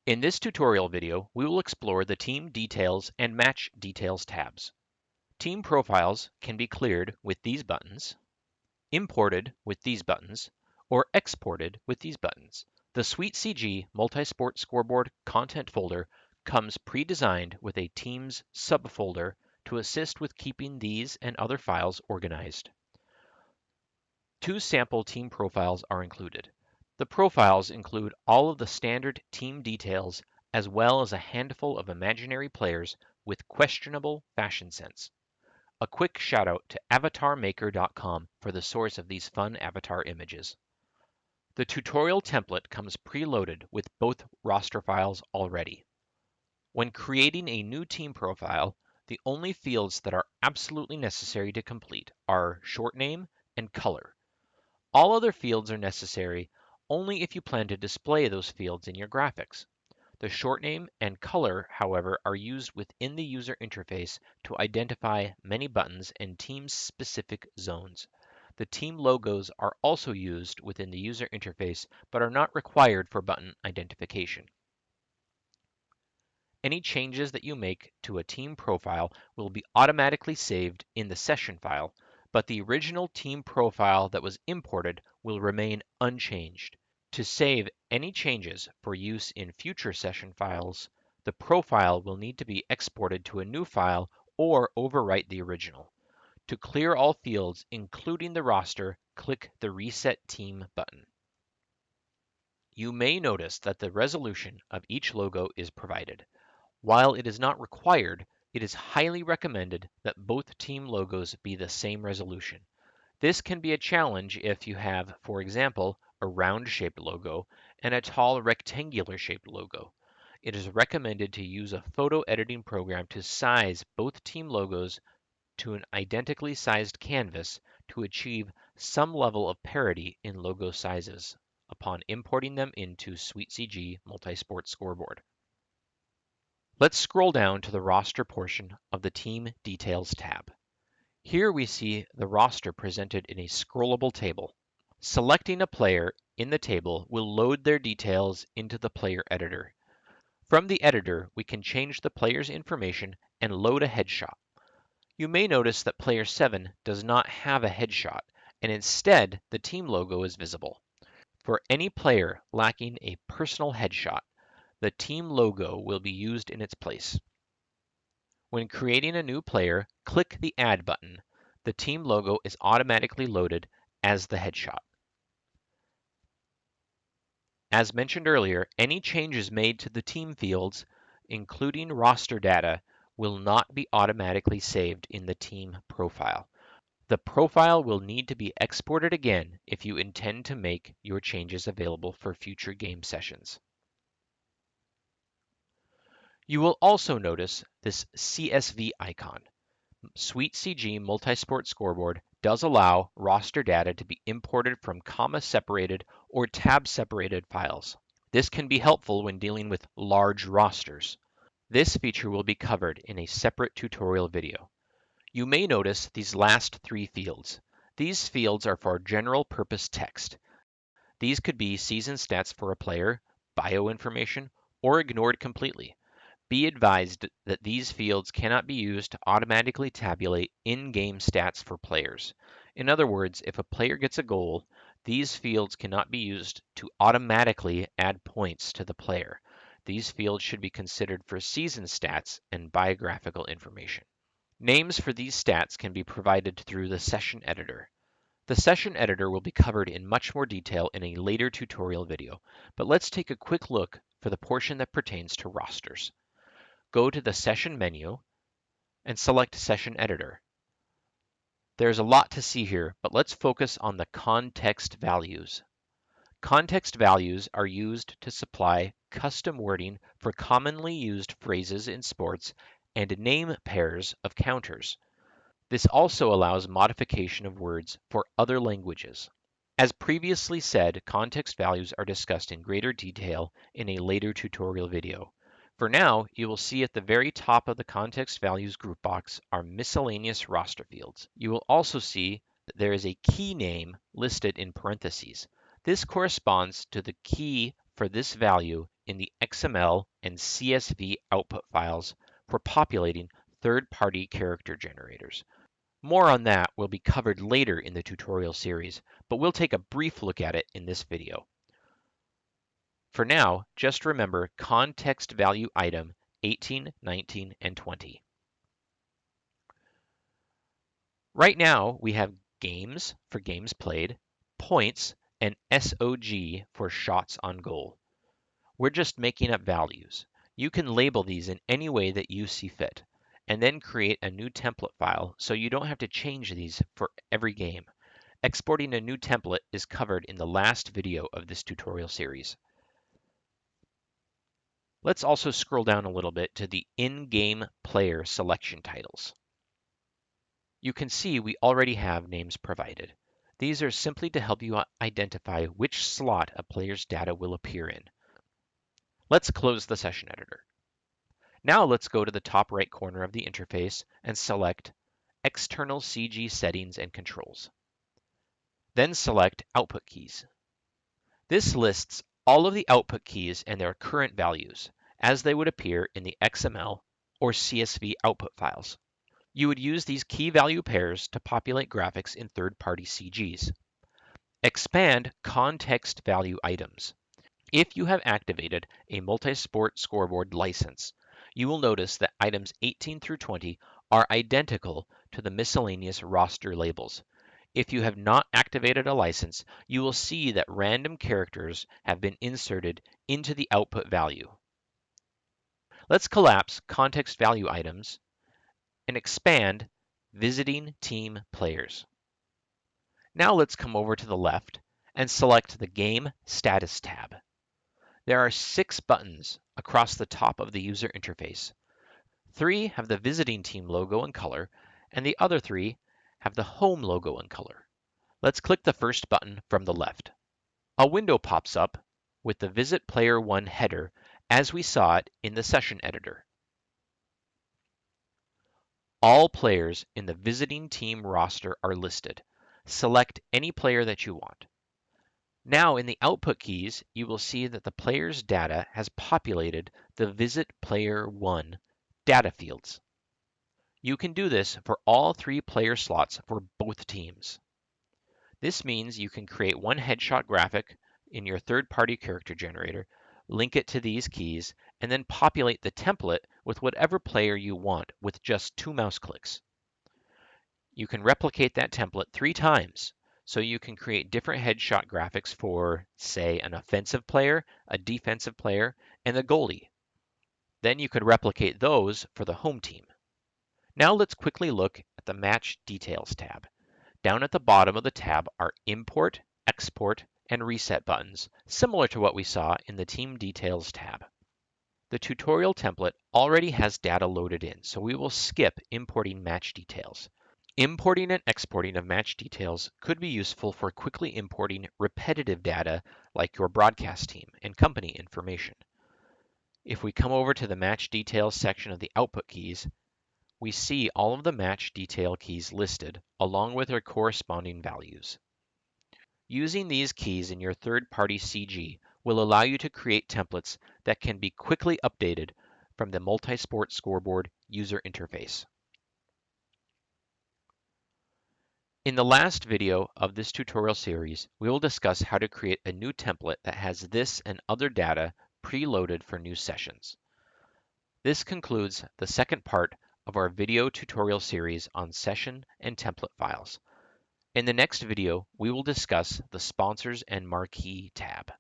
In this tutorial video, we will explore the Team Details and Match Details tabs. Team profiles can be cleared with these buttons, imported with these buttons, or exported with these buttons. The SuiteCG MultiSport Scoreboard content folder comes pre-designed with a Teams subfolder to assist with keeping these and other files organized. Two sample team profiles are included. The profiles include all of the standard team details as well as a handful of imaginary players with questionable fashion sense. A quick shout out to avatarmaker.com for the source of these fun avatar images. The tutorial template comes preloaded with both roster files already. When creating a new team profile, the only fields that are absolutely necessary to complete are short name and color. All other fields are necessary only if you plan to display those fields in your graphics. The short name and color, however, are used within the user interface to identify many buttons and team-specific zones. The team logos are also used within the user interface but are not required for button identification. Any changes that you make to a team profile will be automatically saved in the session file, but the original team profile that was imported will remain unchanged. To save any changes for use in future session files, the profile will need to be exported to a new file or overwrite the original. To clear all fields, including the roster, click the Reset Team button. You may notice that the resolution of each logo is provided. While it is not required, it is highly recommended that both team logos be the same resolution. This can be a challenge if you have, for example, a round-shaped logo and a tall rectangular-shaped logo. It is recommended to use a photo editing program to size both team logos to an identically sized canvas to achieve some level of parity in logo sizes upon importing them into SuiteCG MultiSport Scoreboard. Let's scroll down to the roster portion of the Team Details tab. Here we see the roster presented in a scrollable table. Selecting a player in the table will load their details into the player editor. From the editor, we can change the player's information and load a headshot. You may notice that player 7 does not have a headshot, and instead the team logo is visible. For any player lacking a personal headshot, the team logo will be used in its place. When creating a new player, click the Add button. The team logo is automatically loaded as the headshot. As mentioned earlier, any changes made to the team fields, including roster data, will not be automatically saved in the team profile. The profile will need to be exported again if you intend to make your changes available for future game sessions. You will also notice this CSV icon. SuiteCG MultiSport Scoreboard does allow roster data to be imported from comma-separated or tab-separated files. This can be helpful when dealing with large rosters. This feature will be covered in a separate tutorial video. You may notice these last three fields. These fields are for general purpose text. These could be season stats for a player, bio information, or ignored completely. Be advised that these fields cannot be used to automatically tabulate in-game stats for players. In other words, if a player gets a goal, these fields cannot be used to automatically add points to the player. These fields should be considered for season stats and biographical information. Names for these stats can be provided through the session editor. The session editor will be covered in much more detail in a later tutorial video, but let's take a quick look for the portion that pertains to rosters. Go to the Session menu and select Session Editor. There's a lot to see here, but let's focus on the context values. Context values are used to supply custom wording for commonly used phrases in sports and name pairs of counters. This also allows modification of words for other languages. As previously said, context values are discussed in greater detail in a later tutorial video. For now, you will see at the very top of the context values group box are miscellaneous roster fields. You will also see that there is a key name listed in parentheses. This corresponds to the key for this value in the XML and CSV output files for populating third-party character generators. More on that will be covered later in the tutorial series, but we'll take a brief look at it in this video. For now, just remember context value item 18, 19, and 20. Right now, we have games for games played, points, and SOG for shots on goal. We're just making up values. You can label these in any way that you see fit, and then create a new template file so you don't have to change these for every game. Exporting a new template is covered in the last video of this tutorial series. Let's also scroll down a little bit to the in-game player selection titles. You can see we already have names provided. These are simply to help you identify which slot a player's data will appear in. Let's close the session editor. Now let's go to the top right corner of the interface and select External CG Settings and Controls. Then select Output Keys. This lists all of the output keys and their current values, as they would appear in the XML or CSV output files. You would use these key value pairs to populate graphics in third-party CGs. Expand context value items. If you have activated a MultiSport Scoreboard license, you will notice that items 18 through 20 are identical to the miscellaneous roster labels. If you have not activated a license, you will see that random characters have been inserted into the output value. Let's collapse context value items and expand Visiting Team Players. Now let's come over to the left and select the Game Status tab. There are 6 buttons across the top of the user interface. 3 have the Visiting Team logo and color, and the other 3 have the Home logo and color. Let's click the first button from the left. A window pops up with the Visit Player 1 header as we saw it in the session editor. All players in the Visiting Team roster are listed. Select any player that you want. Now in the output keys, you will see that the player's data has populated the Visit Player 1 data fields. You can do this for all 3 player slots for both teams. This means you can create one headshot graphic in your third-party character generator, link it to these keys, and then populate the template with whatever player you want with just 2 mouse clicks. You can replicate that template 3 times, so you can create different headshot graphics for, say, an offensive player, a defensive player, and a goalie. Then you could replicate those for the home team. Now let's quickly look at the Match Details tab. Down at the bottom of the tab are Import, Export, and Reset buttons, similar to what we saw in the Team Details tab. The tutorial template already has data loaded in, so we will skip importing match details. Importing and exporting of match details could be useful for quickly importing repetitive data like your broadcast team and company information. If we come over to the match details section of the output keys, we see all of the match detail keys listed along with their corresponding values. Using these keys in your third-party CG will allow you to create templates that can be quickly updated from the MultiSport Scoreboard user interface. In the last video of this tutorial series, we will discuss how to create a new template that has this and other data preloaded for new sessions. This concludes the second part of our video tutorial series on session and template files. In the next video, we will discuss the Sponsors and Marquee tab.